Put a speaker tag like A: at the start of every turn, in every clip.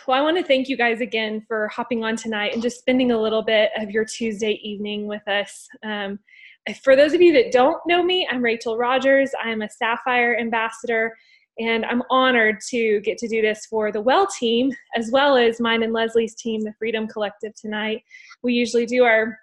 A: Well, I want to thank you guys again for hopping on tonight and just spending a little bit of your Tuesday evening with us. For those of you that don't know me, I'm Rachel Rogers. I'm a Sapphire ambassador, and I'm honored to get to do this for the Well team, as well as mine and Leslie's team, the Freedom Collective, tonight. We usually do our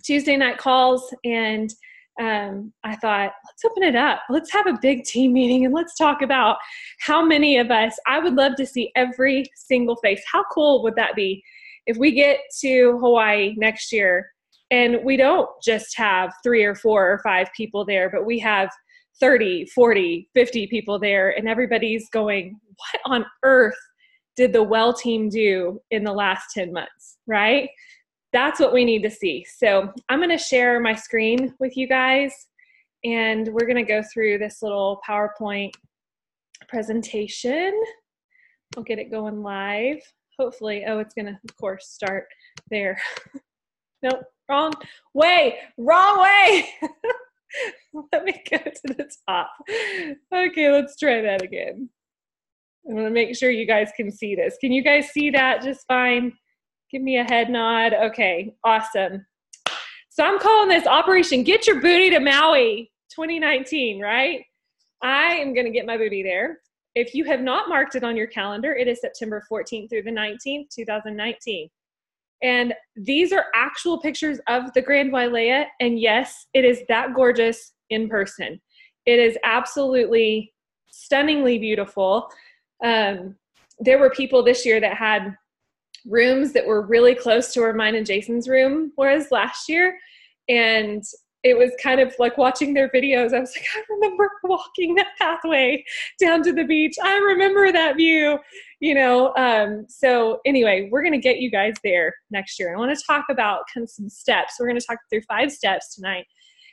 A: Tuesday night calls, and I thought, let's open it up. Let's have a big team meeting and let's talk about how many of us, I would love to see every single face. How cool would that be if we get to Hawaii next year and we don't just have 3 or 4 or 5 people there, but we have 30, 40, 50 people there, and everybody's going, what on earth did the Well team do in the last 10 months, right? That's what we need to see. So I'm going to share my screen with you guys, and we're going to go through this little PowerPoint presentation. I'll get it going live. Hopefully, it's going to, of course, start there. Nope, wrong way. Let me go to the top. Okay, let's try that again. I'm going to make sure you guys can see this. Can you guys see that just fine? Give me a head nod. Okay, awesome. So I'm calling this Operation Get Your Booty to Maui 2019, right? I am going to get my booty there. If you have not marked it on your calendar, it is September 14th through the 19th, 2019. And these are actual pictures of the Grand Wailea. And yes, it is that gorgeous in person. It is absolutely stunningly beautiful. There were people this year that had rooms that were really close to where mine and Jason's room was last year. And it was kind of like watching their videos. I was like, I remember walking that pathway down to the beach. I remember that view, you know. So anyway, we're going to get you guys there next year. I want to talk about kind of some steps. We're going to talk through 5 steps tonight.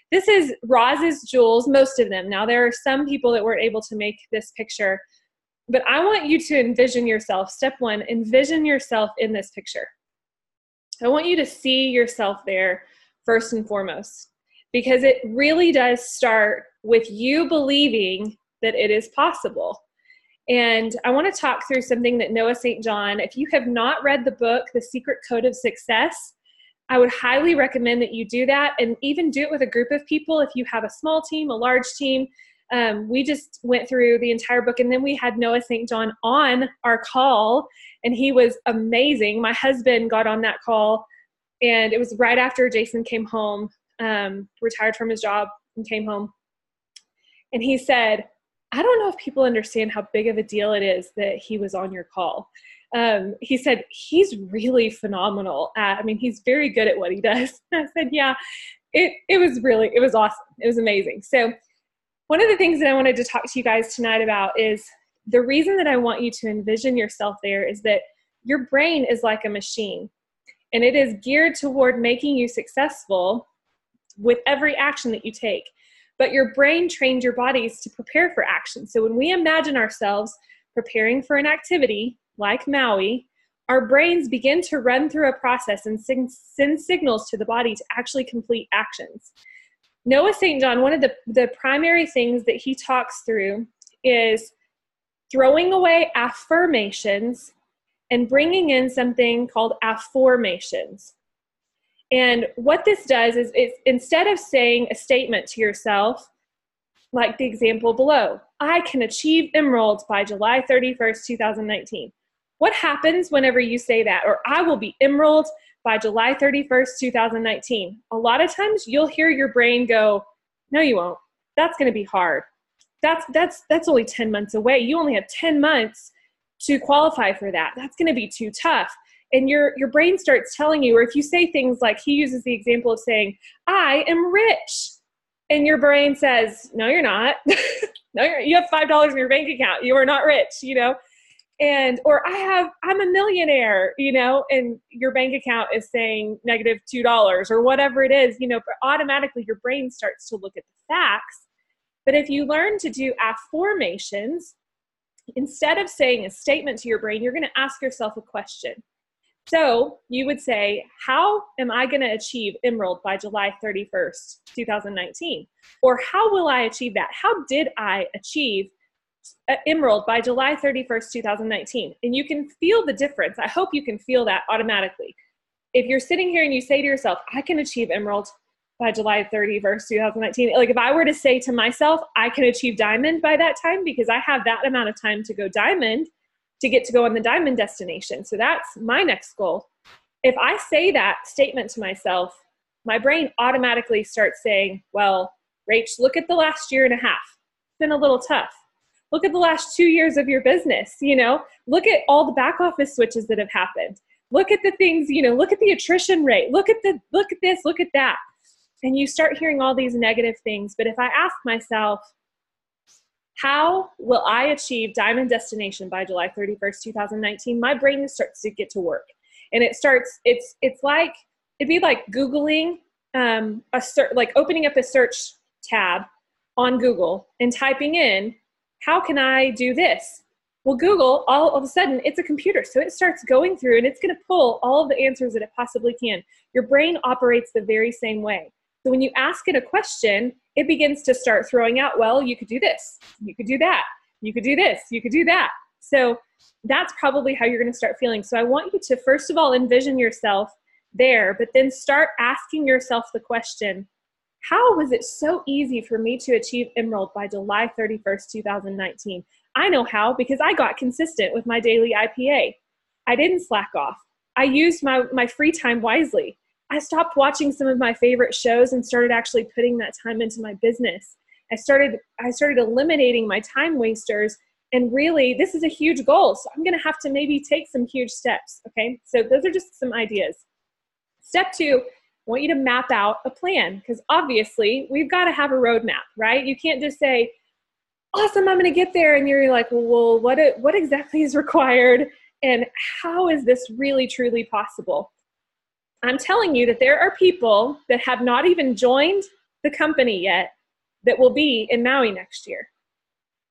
A: This is Roz's jewels, most of them. Now, there are some people that weren't able to make this picture, but I want you to envision yourself. Step 1, envision yourself in this picture. I want you to see yourself there first and foremost, because it really does start with you believing that it is possible. And I want to talk through something that Noah St. John, if you have not read the book, The Secret Code of Success, I would highly recommend that you do that, and even do it with a group of people. If you have a small team, a large team, we just went through the entire book, and then we had Noah St. John on our call, and he was amazing. My husband got on that call, and it was right after Jason came home, retired from his job and came home. And he said, I don't know if people understand how big of a deal it is that he was on your call. He said, he's really phenomenal he's very good at what he does. I said, yeah, it was awesome. It was amazing. So one of the things that I wanted to talk to you guys tonight about is the reason that I want you to envision yourself there is that your brain is like a machine, and it is geared toward making you successful with every action that you take. But your brain trained your bodies to prepare for action. So when we imagine ourselves preparing for an activity like Maui, our brains begin to run through a process and send signals to the body to actually complete actions. Noah St. John, one of the primary things that he talks through is throwing away affirmations and bringing in something called afformations. And what this does is instead of saying a statement to yourself, like the example below, I can achieve emeralds by July 31st, 2019. What happens whenever you say that? Or I will be emerald by July 31st, 2019. A lot of times you'll hear your brain go, no, you won't. That's going to be hard. That's only 10 months away. You only have 10 months to qualify for that. That's going to be too tough. And your brain starts telling you, or if you say things like, he uses the example of saying, I am rich. And your brain says, no, you're not. No, you have $5 in your bank account. You are not rich, you know. Or I'm a millionaire, you know, and your bank account is saying -$2 or whatever it is, you know, but automatically your brain starts to look at the facts. But if you learn to do affirmations, instead of saying a statement to your brain, you're going to ask yourself a question. So you would say, how am I going to achieve emerald by July 31st, 2019? Or how will I achieve that? How did I achieve Emerald by July 31st, 2019. And you can feel the difference. I hope you can feel that automatically. If you're sitting here and you say to yourself, I can achieve Emerald by July 31st, 2019. Like if I were to say to myself, I can achieve Diamond by that time because I have that amount of time to go Diamond to get to go on the Diamond destination. So that's my next goal. If I say that statement to myself, my brain automatically starts saying, well, Rach, look at the last year and a half. It's been a little tough. Look at the last 2 years of your business, look at all the back office switches that have happened. Look at the things, look at the attrition rate. Look at this, look at that. And you start hearing all these negative things. But if I ask myself, how will I achieve Diamond destination by July 31st, 2019? My brain starts to get to work. And it's like, it'd be like Googling, like opening up a search tab on Google and typing in, how can I do this? Well, Google, all of a sudden, it's a computer. So it starts going through and it's going to pull all of the answers that it possibly can. Your brain operates the very same way. So when you ask it a question, it begins to start throwing out, well, you could do this, you could do that, you could do this, you could do that. So that's probably how you're going to start feeling. So I want you to, first of all, envision yourself there, but then start asking yourself the question, how was it so easy for me to achieve Emerald by July 31st, 2019? I know how, because I got consistent with my daily IPA. I didn't slack off. I used my free time wisely. I stopped watching some of my favorite shows and started actually putting that time into my business. I started eliminating my time wasters, and really, this is a huge goal. So I'm going to have to maybe take some huge steps, okay? So those are just some ideas. Step 2, I want you to map out a plan, because obviously we've got to have a roadmap, right? You can't just say, awesome, I'm going to get there. And you're like, well, what exactly is required? And how is this really, truly possible? I'm telling you that there are people that have not even joined the company yet that will be in Maui next year.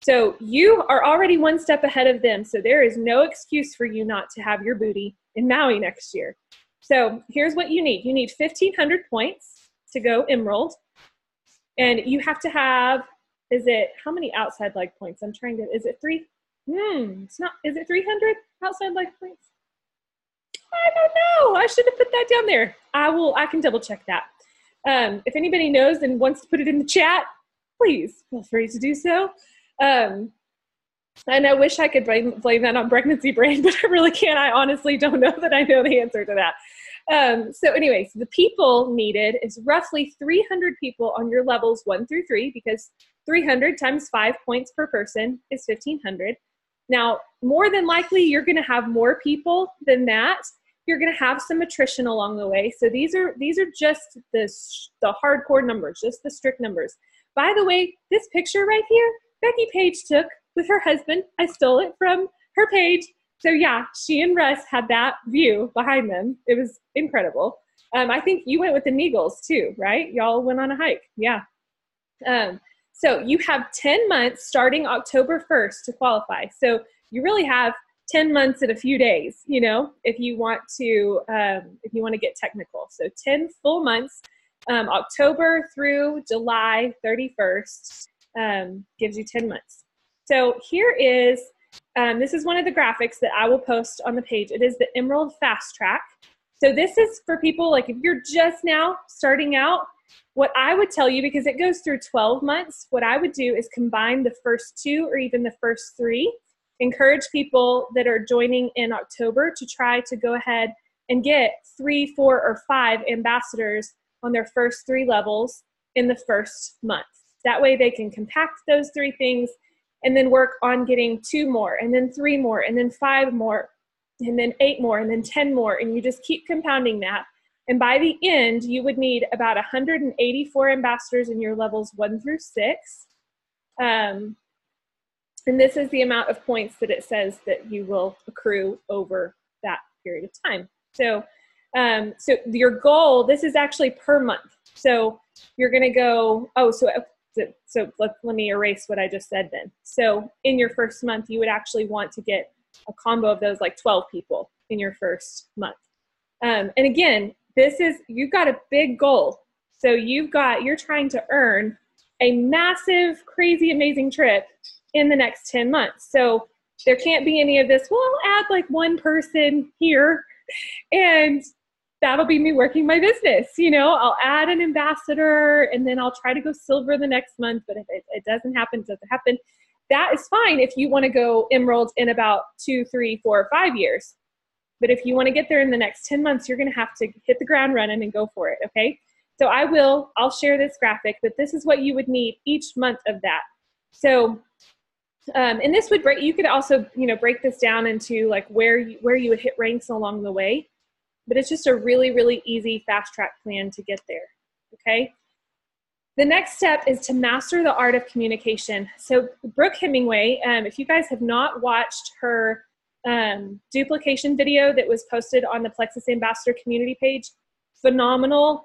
A: So you are already one step ahead of them. So there is no excuse for you not to have your booty in Maui next year. So here's what you need. You need 1,500 points to go Emerald. And you have to have, how many outside leg points? I'm trying to, is it 300 outside leg points? I don't know. I should have put that down there. I can double check that. If anybody knows and wants to put it in the chat, please feel free to do so. And I wish I could blame that on pregnancy brain, but I really can't. I honestly don't know that I know the answer to that. So anyways, the people needed is roughly 300 people on your levels 1 through 3, because 300 times 5 points per person is 1,500. Now, more than likely, you're going to have more people than that. You're going to have some attrition along the way. So these are just the hardcore numbers, just the strict numbers. By the way, this picture right here, Becky Page took with her husband. I stole it from her page. So yeah, she and Russ had that view behind them. It was incredible. I think you went with the Neagles too, right? Y'all went on a hike. Yeah. So you have 10 months starting October 1st to qualify. So you really have 10 months and a few days, if you want to get technical. So 10 full months, October through July 31st, gives you 10 months. So here is, this is one of the graphics that I will post on the page. It is the Emerald Fast Track. So this is for people, like if you're just now starting out, what I would tell you, because it goes through 12 months, what I would do is combine the first 2 or even the first 3. Encourage people that are joining in October to try to go ahead and get 3, 4, or 5 ambassadors on their first 3 levels in the first month. That way they can compact those 3 things and then work on getting 2 more, and then 3 more, and then 5 more, and then 8 more, and then 10 more, and you just keep compounding that. And by the end, you would need about 184 ambassadors in your levels 1 through 6. And this is the amount of points that it says that you will accrue over that period of time. So, so your goal, this is actually per month. So you're going to go, so let me erase what I just said then. So in your first month, you would actually want to get a combo of those, like 12 people in your first month. And again, you've got a big goal. So you're trying to earn a massive, crazy, amazing trip in the next 10 months. So there can't be any of this, well, I'll add like one person here and that'll be me working my business. You know, I'll add an ambassador and then I'll try to go silver the next month. But if it doesn't happen, it doesn't happen. That is fine if you want to go emerald in about 2, 3, 4, 5 years. But if you want to get there in the next 10 months, you're going to have to hit the ground running and go for it. Okay. So I'll share this graphic, but this is what you would need each month of that. So, and this would break, you could also, you know, break this down into like where you would hit ranks along the way, but it's just a really, really easy fast track plan to get there. Okay. The next step is to master the art of communication. So Brooke Hemingway, if you guys have not watched her duplication video that was posted on the Plexus Ambassador community page, phenomenal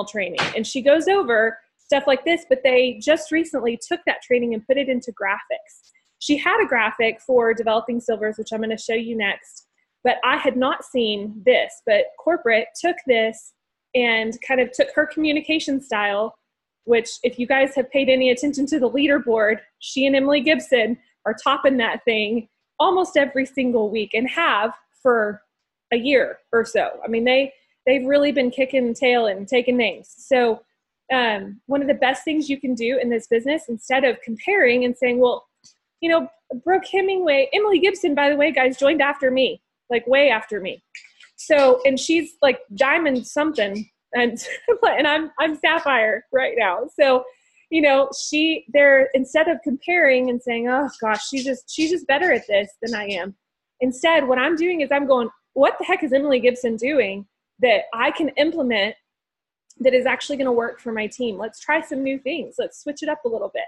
A: training. And she goes over stuff like this, but they just recently took that training and put it into graphics. She had a graphic for developing silvers, which I'm going to show you next, but I had not seen this. But corporate took this and kind of took her communication style, which if you guys have paid any attention to the leaderboard, she and Emily Gibson are topping that thing almost every single week and have for a year or so. I mean, they've really been kicking tail and taking names. So one of the best things you can do in this business, instead of comparing and saying, well, you know, Brooke Hemingway, Emily Gibson, by the way, guys, joined after me, like way after me. So, and she's like diamond something, and I'm sapphire right now. So, you know, they're instead of comparing and saying, oh gosh, she's just better at this than I am. Instead, what I'm doing is I'm going, what the heck is Emily Gibson doing that I can implement that is actually going to work for my team? Let's try some new things. Let's switch it up a little bit.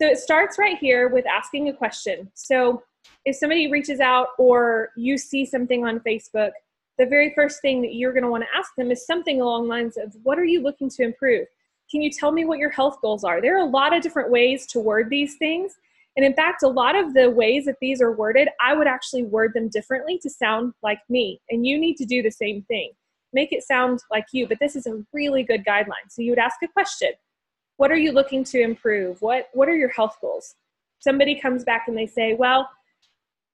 A: So it starts right here with asking a question. So if somebody reaches out or you see something on Facebook, the very first thing that you're going to want to ask them is something along the lines of, what are you looking to improve? Can you tell me what your health goals are? There are a lot of different ways to word these things. And in fact, a lot of the ways that these are worded, I would actually word them differently to sound like me. And you need to do the same thing. Make it sound like you, but this is a really good guideline. So you would ask a question. What are you looking to improve? What are your health goals? Somebody comes back and they say, well,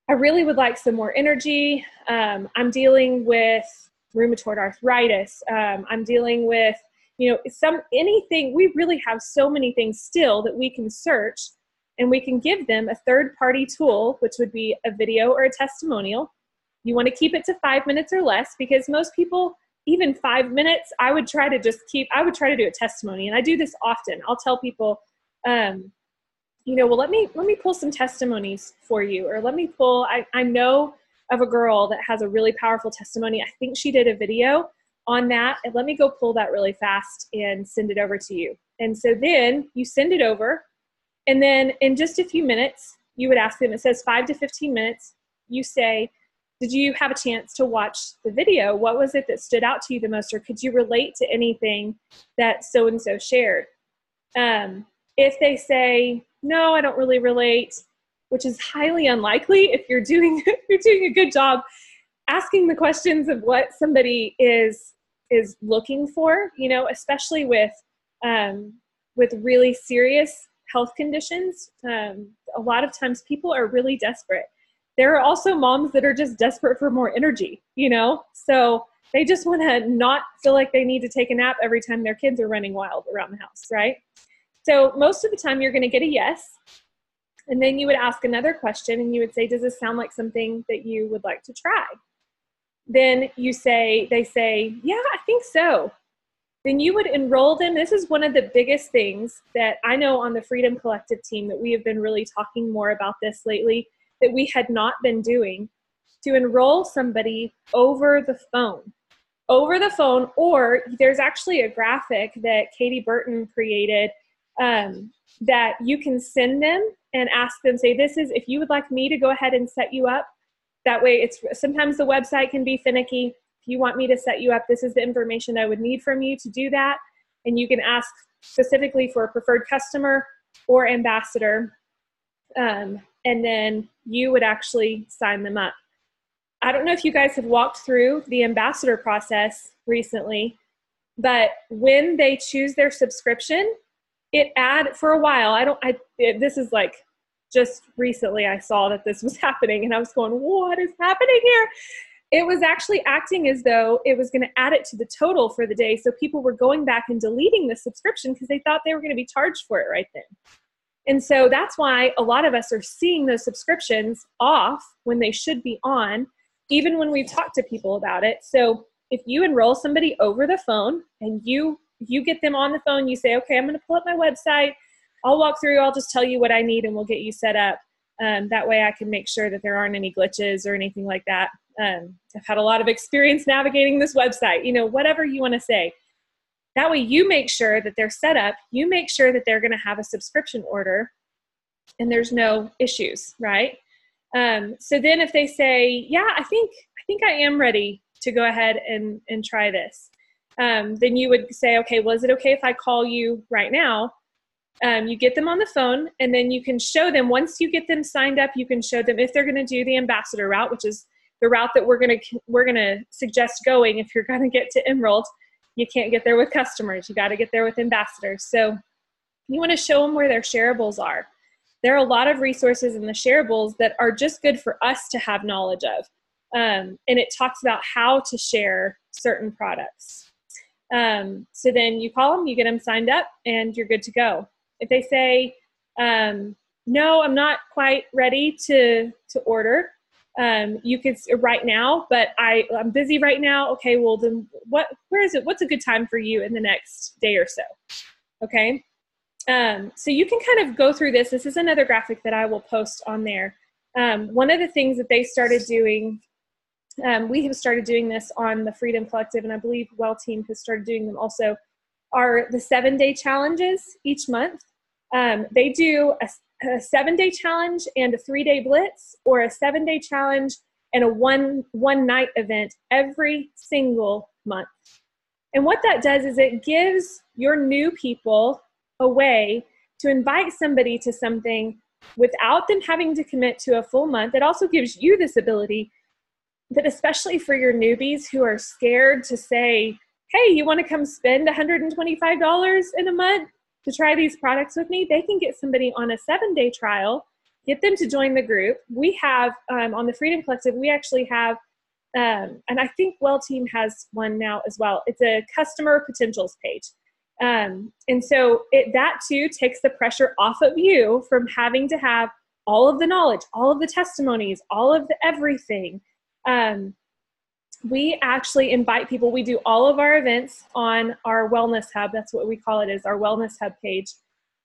A: I really would like some more energy. I'm dealing with rheumatoid arthritis. I'm dealing with, you know, anything. We really have so many things still that we can search, and we can give them a third-party tool, which would be a video or a testimonial. You want to keep it to 5 minutes or less, because most people, even 5 minutes, I would try to do a testimony. And I do this often. I'll tell people, you know, well, let me pull some testimonies for you, or let me pull, I know of a girl that has a really powerful testimony. I think she did a video on that, and let me go pull that really fast and send it over to you. And so then you send it over, and then in just a few minutes, you would ask them, it says 5 to 15 minutes, you say, did you have a chance to watch the video? What was it that stood out to you the most? Or could you relate to anything that so-and-so shared? If they say, no, I don't really relate, which is highly unlikely if you're doing a good job asking the questions of what somebody is looking for, you know, especially with really serious health conditions. A lot of times people are really desperate. There are also moms that are just desperate for more energy, you know, so they just want to not feel like they need to take a nap every time their kids are running wild around the house, right? So most of the time you're going to get a yes. And then you would ask another question and you would say, does this sound like something that you would like to try? Then they say, yeah, I think so. Then you would enroll them. This is one of the biggest things that I know on the Freedom Collective team that we have been really talking more about this lately, that we had not been doing, to enroll somebody over the phone. Over the phone, or there's actually a graphic that Katie Burton created that you can send them and ask them, say, this is, if you would like me to go ahead and set you up, that way sometimes the website can be finicky. If you want me to set you up, this is the information I would need from you to do that. And you can ask specifically for a preferred customer or ambassador. And then you would actually sign them up. I don't know if you guys have walked through the ambassador process recently, but when they choose their subscription, for a while, this is like just recently I saw that this was happening and I was going, what is happening here? It was actually acting as though it was going to add it to the total for the day. So people were going back and deleting the subscription because they thought they were going to be charged for it right then. And so that's why a lot of us are seeing those subscriptions off when they should be on, even when we've talked to people about it. So if you enroll somebody over the phone and you get them on the phone, you say, okay, I'm going to pull up my website. I'll walk through, I'll just tell you what I need and we'll get you set up. That way I can make sure that there aren't any glitches or anything like that. I've had a lot of experience navigating this website, whatever you want to say. That way you make sure that they're set up, you make sure that they're going to have a subscription order and there's no issues, right? So then if they say, yeah, I think I am ready to go ahead and try this, then you would say, okay, well, is it okay if I call you right now? You get them on the phone and then you can show them, once you get them signed up, you can show them if they're going to do the ambassador route, which is the route that we're going to suggest going. If you're going to get to Emerald, you can't get there with customers. You got to get there with ambassadors. So you want to show them where their shareables are. There are a lot of resources in the shareables that are just good for us to have knowledge of. And it talks about how to share certain products. So then you call them, you get them signed up, and you're good to go. If they say, no, I'm not quite ready to order, you could right now, but I'm busy right now. Okay, well then where is it? What's a good time for you in the next day or so? Okay. So you can kind of go through this. This is another graphic that I will post on there. One of the things that they started doing, we have started doing this on the Freedom Collective, and I believe Well Team has started doing them also, are the 7-day challenges each month. They do a 7-day challenge and a 3-day blitz, or a 7-day challenge and a one night event every single month. And what that does is it gives your new people a way to invite somebody to something without them having to commit to a full month. It also gives you this ability that, especially for your newbies who are scared to say, hey, you want to come spend $125 in a month to try these products with me? They can get somebody on a 7-day trial, get them to join the group. We have, on the Freedom Collective, we actually have, and I think Well Team has one now as well. It's a customer potentials page. And so that too takes the pressure off of you from having to have all of the knowledge, all of the testimonies, all of the everything. We actually invite people. We do all of our events on our Wellness Hub. That's what we call it, is our Wellness Hub page.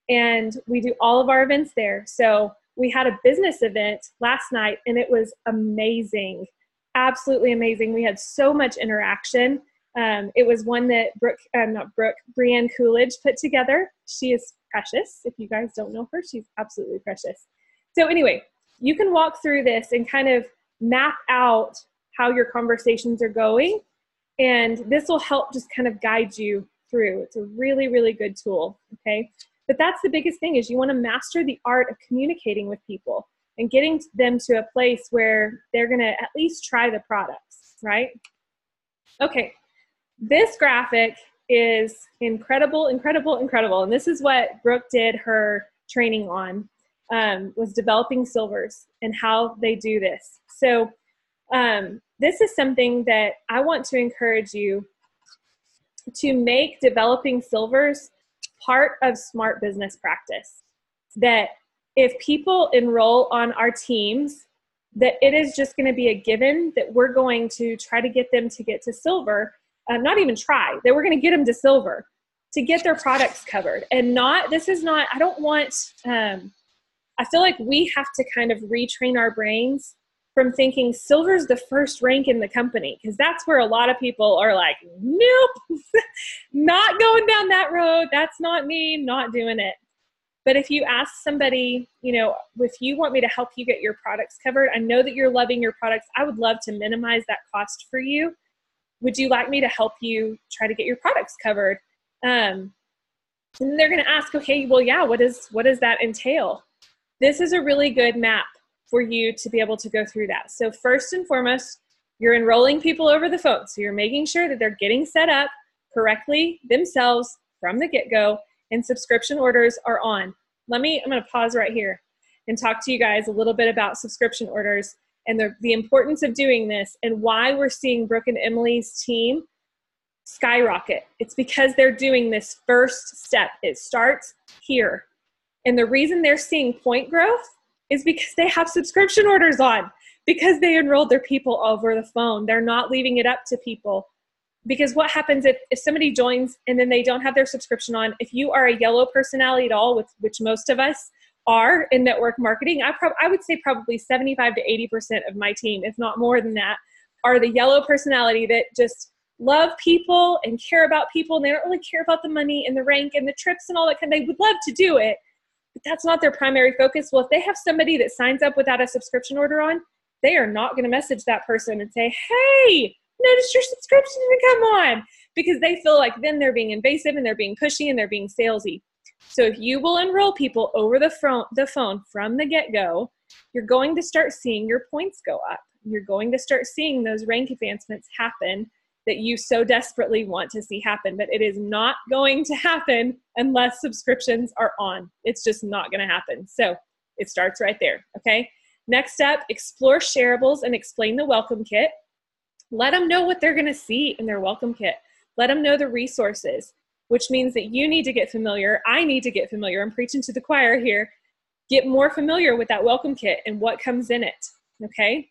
A: And we do all of our events there. So we had a business event last night and it was amazing. Absolutely amazing. We had so much interaction. It was one that Brianne Coolidge put together. She is precious. If you guys don't know her, she's absolutely precious. So anyway, you can walk through this and kind of map out how your conversations are going. And this will help just kind of guide you through. It's a really, really good tool, okay? But that's the biggest thing, is you want to master the art of communicating with people and getting them to a place where they're going to at least try the products, right? Okay, this graphic is incredible, incredible, incredible. And this is what Brooke did her training on, was developing silvers and how they do this. So this is something that I want to encourage you to make developing silvers part of smart business practice. That if people enroll on our teams, that it is just going to be a given that we're going to try to get them to get to silver, not even try, that we're going to get them to silver to get their products covered. And not, this is not, I don't want, I feel like we have to kind of retrain our brains from thinking silver's the first rank in the company, because that's where a lot of people are like, nope, not going down that road. That's not me, not doing it. But if you ask somebody, if you want me to help you get your products covered, I know that you're loving your products. I would love to minimize that cost for you. Would you like me to help you try to get your products covered? And they're going to ask, okay, well, yeah, what does that entail? This is a really good map for you to be able to go through that. So first and foremost, you're enrolling people over the phone. So you're making sure that they're getting set up correctly themselves from the get-go, and subscription orders are on. I'm going to pause right here. and talk to you guys a little bit about subscription orders and the importance of doing this and why we're seeing Brooke and Emily's team skyrocket. It's because they're doing this first step. It starts here. And the reason they're seeing point growth is because they have subscription orders on, because they enrolled their people over the phone. They're not leaving it up to people. Because what happens if somebody joins and then they don't have their subscription on, if you are a yellow personality at all, which most of us are in network marketing, I would say probably 75 to 80% of my team, if not more than that, are the yellow personality that just love people and care about people, and they don't really care about the money and the rank and the trips and all that kind. They would love to do it, but that's not their primary focus. Well, if they have somebody that signs up without a subscription order on, they are not going to message that person and say, hey, notice your subscription didn't come on, because they feel like then they're being invasive and they're being pushy and they're being salesy. So if you will enroll people over the phone from the get-go, you're going to start seeing your points go up. You're going to start seeing those rank advancements happen that you so desperately want to see happen. But it is not going to happen unless subscriptions are on. It's just not going to happen. So it starts right there, okay? Next up, explore shareables and explain the welcome kit. Let them know what they're going to see in their welcome kit. Let them know the resources, which means that you need to get familiar. I need to get familiar. I'm preaching to the choir here. Get more familiar with that welcome kit and what comes in it, okay?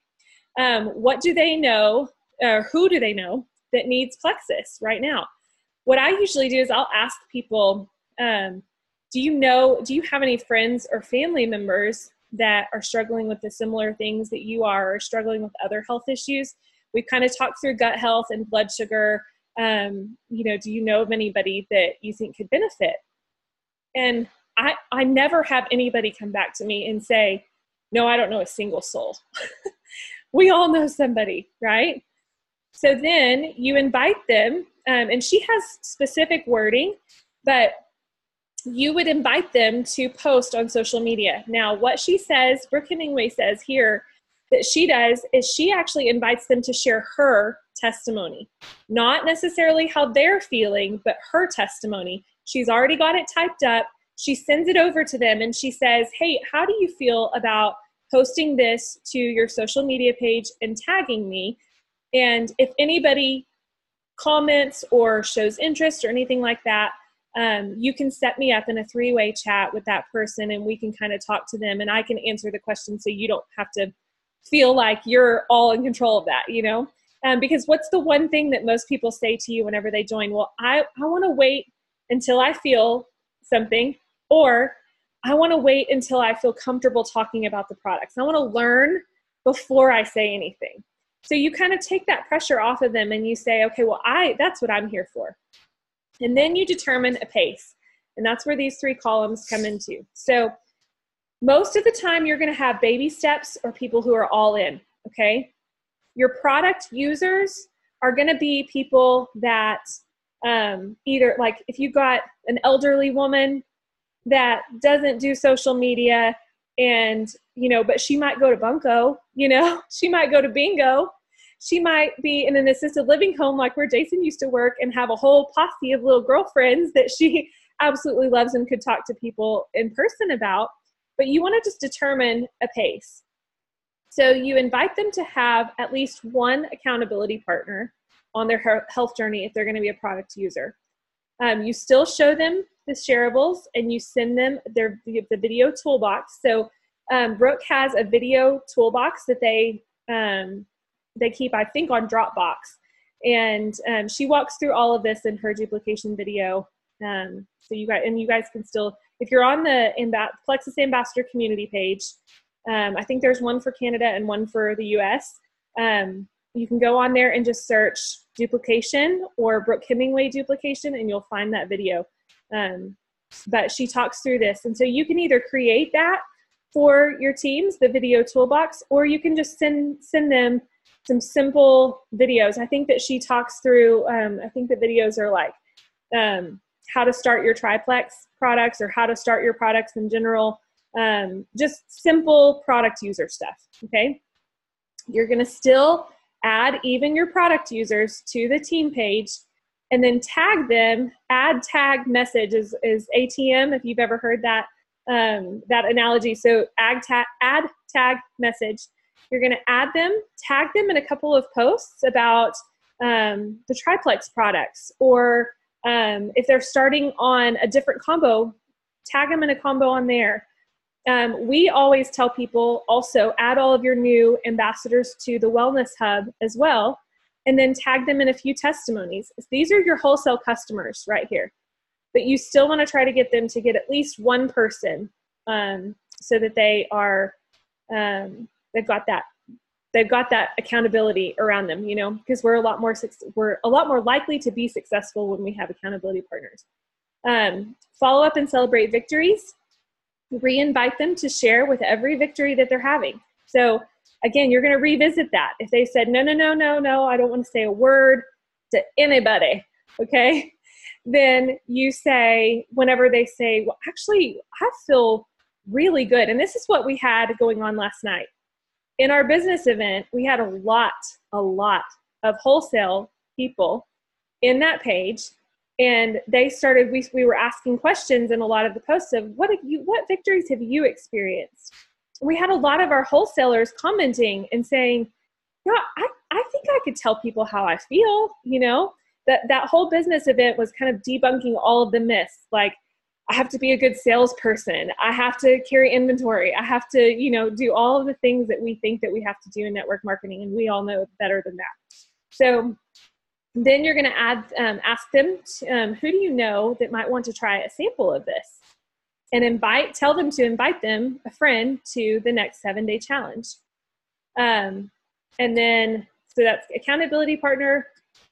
A: What do they know, or who do they know that needs Plexus right now? What I usually do is I'll ask people, do you have any friends or family members that are struggling with the similar things that you are, or struggling with other health issues? We've kind of talked through gut health and blood sugar. Do you know of anybody that you think could benefit? And I never have anybody come back to me and say, no, I don't know a single soul. We all know somebody, right? So then you invite them, and she has specific wording, but you would invite them to post on social media. Now, what she says, Brooke Hemingway says here, that she does is she actually invites them to share her testimony. Not necessarily how they're feeling, but her testimony. She's already got it typed up. She sends it over to them and she says, hey, how do you feel about posting this to your social media page and tagging me? And if anybody comments or shows interest or anything like that, you can set me up in a 3-way chat with that person and we can kind of talk to them and I can answer the question so you don't have to feel like you're all in control of that, because what's the one thing that most people say to you whenever they join? Well, I want to wait until I feel something, or I want to wait until I feel comfortable talking about the products. I want to learn before I say anything. So you kind of take that pressure off of them and you say, okay, well, that's what I'm here for. And then you determine a pace. And that's where these 3 columns come into. So most of the time you're going to have baby steps or people who are all in, okay? Your product users are going to be people that either, like if you've got an elderly woman that doesn't do social media and, but she might go to Bunko, she might go to Bingo. She might be in an assisted living home like where Jason used to work and have a whole posse of little girlfriends that she absolutely loves and could talk to people in person about. But you want to just determine a pace. So you invite them to have at least one accountability partner on their health journey if they're going to be a product user. You still show them the shareables and you send them the video toolbox. So Brooke has a video toolbox that they keep, I think, on Dropbox. And she walks through all of this in her duplication video. So you guys can still, if you're on the Plexus Ambassador community page, I think there's one for Canada and one for the US. You can go on there and just search duplication or Brooke Hemingway duplication and you'll find that video. But she talks through this. And so you can either create that for your teams, the video toolbox, or you can just send them some simple videos. I think that she talks through, I think the videos are like how to start your triplex products or how to start your products in general. Just simple product user stuff, okay? You're gonna still add even your product users to the team page and then tag them. Add tag message is ATM, if you've ever heard that that analogy. So add, tag, message. You're going to add them, tag them in a couple of posts about the triplex products, or if they're starting on a different combo, tag them in a combo on there. We always tell people also add all of your new ambassadors to the Wellness Hub as well, and then tag them in a few testimonies. These are your wholesale customers right here, but you still want to try to get them to get at least one person, so that they are, they've got that accountability around them, you know, because we're a lot more likely to be successful when we have accountability partners. Follow up and celebrate victories. Re-invite them to share with every victory that they're having. So again, you're going to revisit that. If they said, no, I don't want to say a word to anybody, okay? Then you say, whenever they say, well, actually, I feel really good. And this is what we had going on last night. In our business event, we had a lot of wholesale people in that page. And they started, we were asking questions in a lot of the posts of what victories have you experienced? And we had a lot of our wholesalers commenting and saying, yeah, I think I could tell people how I feel, you know, that whole business event was kind of debunking all of the myths. Like, I have to be a good salesperson. I have to carry inventory. I have to, you know, do all of the things that we think that we have to do in network marketing. And we all know better than that. So then you're going to ask them, who do you know that might want to try a sample of this? And tell them to invite them, a friend, to the next 7-day challenge. And then, so that's accountability partner,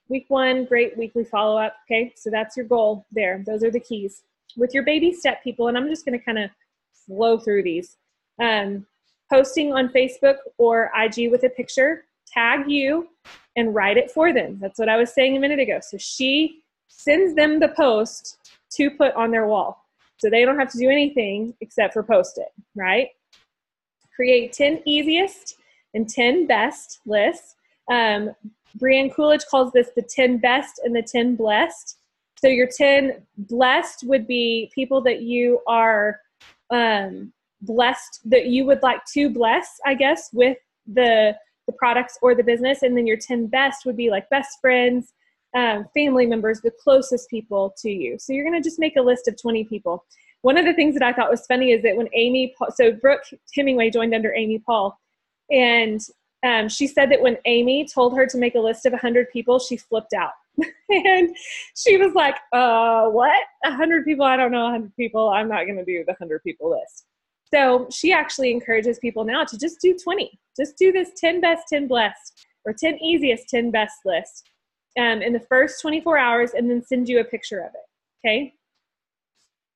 A: week 1, great weekly follow-up. Okay, so that's your goal there. Those are the keys. With your baby step people, and I'm just going to kind of flow through these. Posting on Facebook or IG with a picture, tag you, and write it for them. That's what I was saying a minute ago. So she sends them the post to put on their wall. So they don't have to do anything except for post it, right? Create 10 easiest and 10 best lists. Brianne Coolidge calls this the 10 best and the 10 blessed. So your 10 blessed would be people that you are blessed, that you would like to bless, I guess, with the products or the business. And then your 10 best would be like best friends, family members, the closest people to you. So you're going to just make a list of 20 people. One of the things that I thought was funny is that when so Brooke Hemingway joined under Amy Paul, and she said that when Amy told her to make a list of 100 people, she flipped out. And she was like, what? 100 people? I don't know 100 people. I'm not going to do the 100 people list. So she actually encourages people now to just do 20. Just do this 10 best, 10 blessed, or 10 easiest, 10 best list in the first 24 hours, and then send you a picture of it, okay?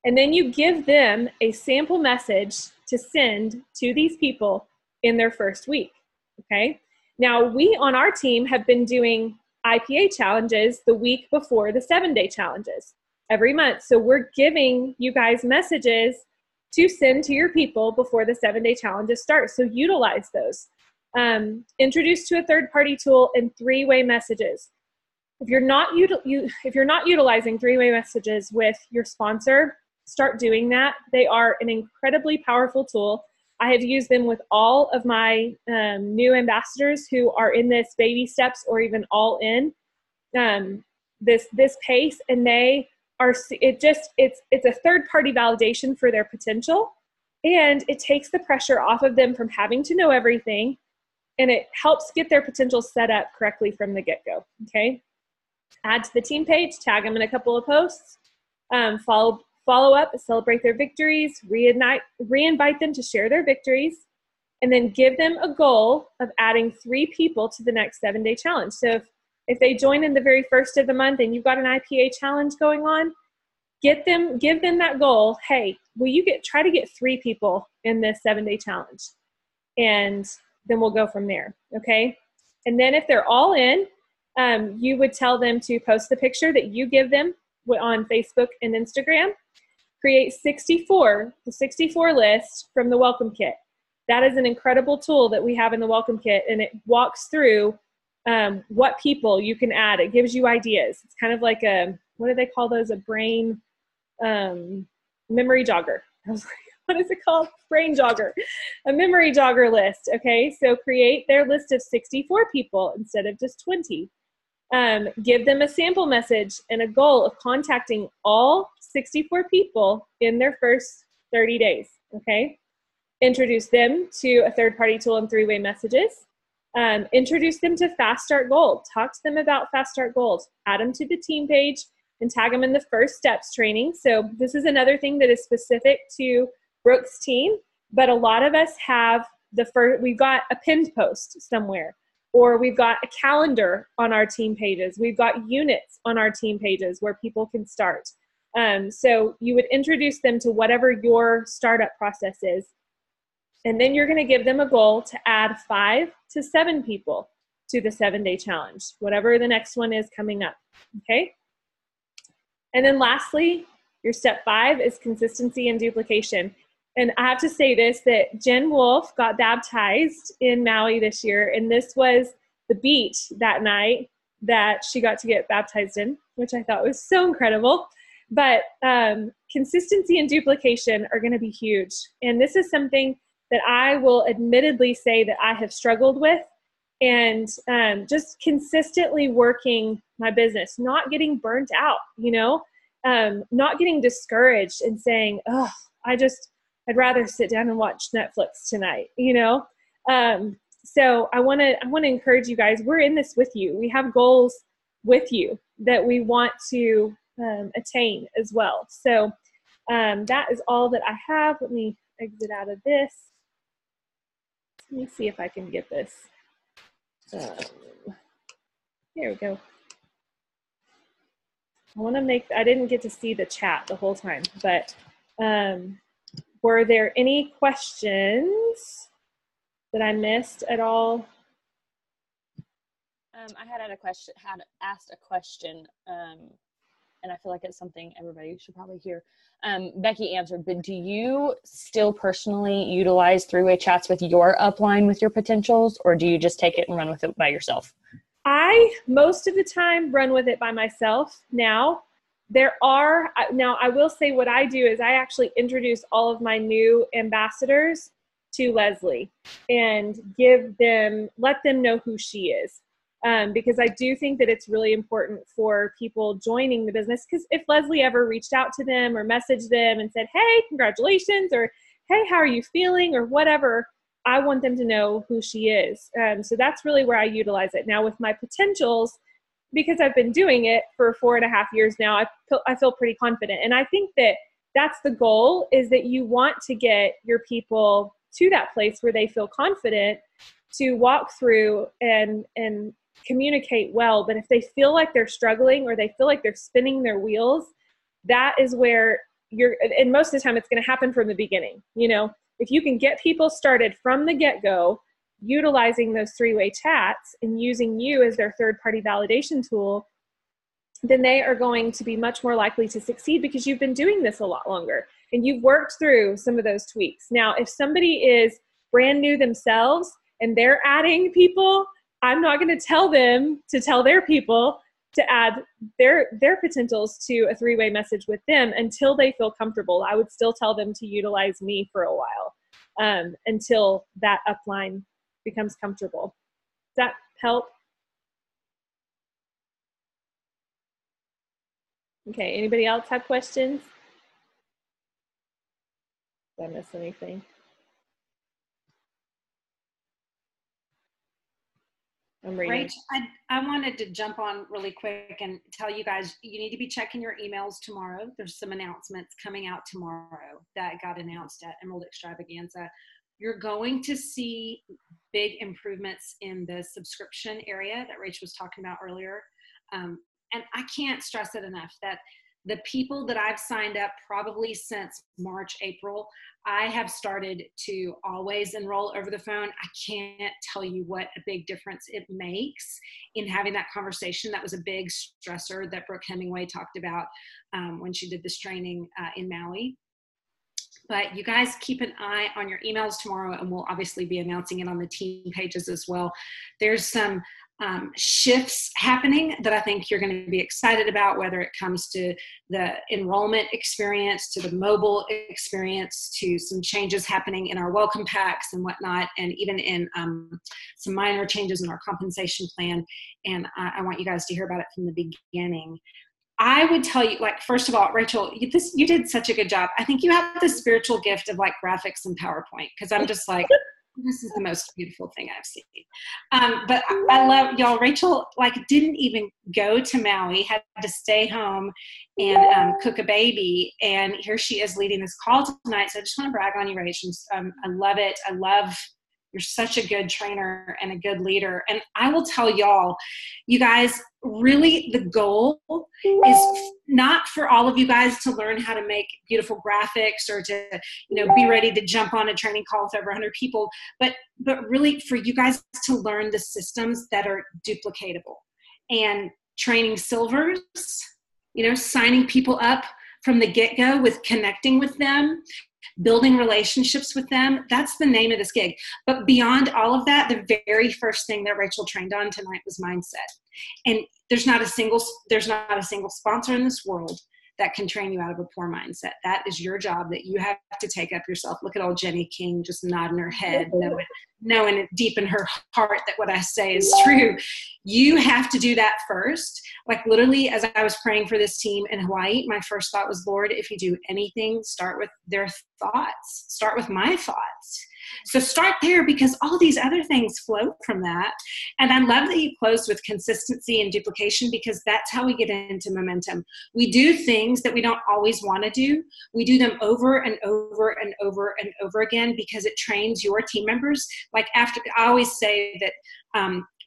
A: And then you give them a sample message to send to these people in their first week, okay? Now, we on our team have been doing IPA challenges the week before the 7-day challenges every month. So we're giving you guys messages to send to your people before the 7-day challenges start. So utilize those. Introduce to a third-party tool and 3-way messages. If you're not utilizing 3-way messages with your sponsor, start doing that. They are an incredibly powerful tool. I have used them with all of my new ambassadors who are in this baby steps or even all in this pace, and they are, it's a third-party validation for their potential, and it takes the pressure off of them from having to know everything, and it helps get their potential set up correctly from the get-go, okay? Add to the team page, tag them in a couple of posts, follow up, celebrate their victories, re-invite them to share their victories, and then give them a goal of adding 3 people to the next 7-day challenge. So if they join in the very first of the month and you've got an IPA challenge going on, give them that goal. Hey, will you try to get 3 people in this 7-day challenge? And then we'll go from there, okay? And then if they're all in, you would tell them to post the picture that you give them on Facebook and Instagram. Create the 64 list from the welcome kit. That is an incredible tool that we have in the welcome kit, and it walks through what people you can add. It gives you ideas. It's kind of like what do they call those? A brain memory jogger. I was like, what is it called? Brain jogger, a memory jogger list. Okay, so create their list of 64 people instead of just 20. Give them a sample message and a goal of contacting all 64 people in their first 30 days. Okay, introduce them to a third-party tool and three-way messages. Introduce them to Fast Start Gold. Talk to them about Fast Start Gold. Add them to the team page and tag them in the first steps training. So this is another thing that is specific to Brooke's team, but a lot of us have we've got a pinned post somewhere, or we've got a calendar on our team pages. We've got units on our team pages where people can start. So you would introduce them to whatever your startup process is. And then you're going to give them a goal to add 5 to 7 people to the 7-day challenge, whatever the next one is coming up. Okay. And then lastly, your step 5 is consistency and duplication. And I have to say this, that Jen Wolf got baptized in Maui this year. And this was the beach that night that she got to get baptized in, which I thought was so incredible. But consistency and duplication are going to be huge. And this is something that I will admittedly say that I have struggled with, and just consistently working my business, not getting burnt out, not getting discouraged and saying, oh, I'd rather sit down and watch Netflix tonight, So I want to encourage you guys, we're in this with you. We have goals with you that we want to attain as well. So that is all that I have. Let me exit out of this. Let me see if I can get this. Here we go. I didn't get to see the chat the whole time, but were there any questions that I missed at all?
B: I had asked a question, and I feel like it's something everybody should probably hear. Becky answered, but do you still personally utilize three-way chats with your upline with your potentials, or do you just take it and run with it by yourself?
A: I, most of the time, run with it by myself. Now, I will say what I do is I actually introduce all of my new ambassadors to Leslie and let them know who she is. Because I do think that it's really important for people joining the business, because if Leslie ever reached out to them or messaged them and said, hey, congratulations, or hey, how are you feeling, or whatever, I want them to know who she is. So that's really where I utilize it. Now with my potentials, because I've been doing it for 4.5 years now, I feel pretty confident. And I think that that's the goal, is that you want to get your people to that place where they feel confident to walk through and communicate well. But if they feel like they're struggling, or they feel like they're spinning their wheels, that is where and most of the time it's going to happen from the beginning. If you can get people started from the get-go, utilizing those three-way chats and using you as their third-party validation tool, then they are going to be much more likely to succeed, because you've been doing this a lot longer and you've worked through some of those tweaks. Now, if somebody is brand new themselves and they're adding people, I'm not going to tell them to tell their people to add their potentials to a three-way message with them until they feel comfortable. I would still tell them to utilize me for a while until that upline becomes comfortable. Does that help? Okay, anybody else have questions? Did I miss anything? I'm reading.
C: Rach, I wanted to jump on really quick and tell you guys, you need to be checking your emails tomorrow. There's some announcements coming out tomorrow that got announced at Emerald Extravaganza. You're going to see big improvements in the subscription area that Rach was talking about earlier. And I can't stress it enough that the people that I've signed up probably since March, April, I have started to always enroll over the phone. I can't tell you what a big difference it makes in having that conversation. That was a big stressor that Brooke Hemingway talked about when she did this training in Maui. But you guys keep an eye on your emails tomorrow, and we'll obviously be announcing it on the team pages as well. There's some shifts happening that I think you're going to be excited about, whether it comes to the enrollment experience, to the mobile experience, to some changes happening in our welcome packs and whatnot, and even in some minor changes in our compensation plan. And I want you guys to hear about it from the beginning. I would tell you, like, first of all, Rachel, you did such a good job. I think you have the spiritual gift of like graphics and PowerPoint, because I'm just like, this is the most beautiful thing I've seen. But I love y'all. Rachel like didn't even go to Maui, had to stay home and cook a baby. And here she is leading this call tonight. So I just want to brag on you, Rachel. I love it. You're such a good trainer and a good leader. And I will tell y'all, you guys, really the goal is not for all of you guys to learn how to make beautiful graphics or to, be ready to jump on a training call with over 100 people, but really for you guys to learn the systems that are duplicatable. And training silvers, signing people up from the get-go with connecting with them, building relationships with them. That's the name of this gig. But beyond all of that, the very first thing that Rachel trained on tonight was mindset. And there's not a single sponsor in this world that can train you out of a poor mindset. That is your job that you have to take up yourself. Look at old Jenny King just nodding her head, knowing it deep in her heart that what I say is true. You have to do that first. Like literally, as I was praying for this team in Hawaii, my first thought was, Lord, if you do anything, start with their thoughts. Start with my thoughts. So start there, because all these other things flow from that. And I love that you closed with consistency and duplication, because that's how we get into momentum. We do things that we don't always want to do. We do them over and over and over and over again, because it trains your team members. Like I always say that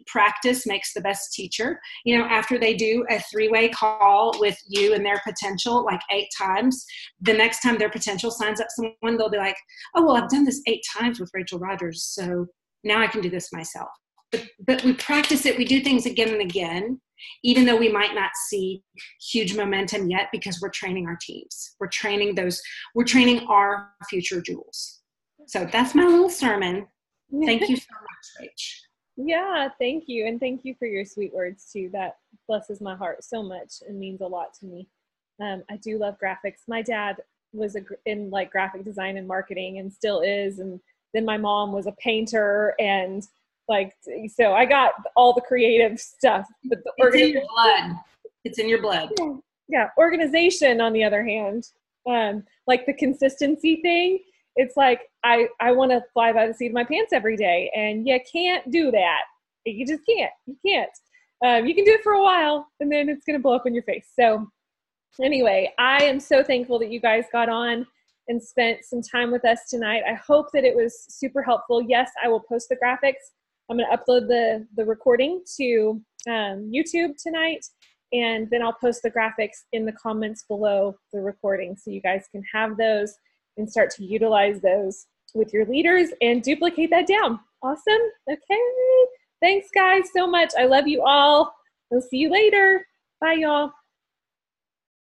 C: practice makes the best teacher. After they do a 3-way call with you and their potential like 8 times, the next time their potential signs up someone, they'll be like, oh, well, I've done this 8 times with Rachel Rogers, so now I can do this myself. But we practice it. We do things again and again, even though we might not see huge momentum yet, because we're training our teams. We're training our future jewels. So that's my little sermon. Thank you so much, Rach.
A: Yeah, thank you. And thank you for your sweet words too. That blesses my heart so much and means a lot to me. I do love graphics. My dad was in like graphic design and marketing and still is. And then my mom was a painter, and so I got all the creative stuff. But
C: it's in your blood. It's in your blood.
A: Yeah. Organization, on the other hand, like the consistency thing, it's like, I want to fly by the seat of my pants every day, and you can't do that. You just can't. You can't. You can do it for a while, and then it's going to blow up in your face. So anyway, I am so thankful that you guys got on and spent some time with us tonight. I hope that it was super helpful. Yes, I will post the graphics. I'm going to upload the recording to YouTube tonight, and then I'll post the graphics in the comments below the recording, so you guys can have those and start to utilize those with your leaders and duplicate that down. Awesome. Okay. Thanks, guys, so much. I love you all. We'll see you later. Bye, y'all.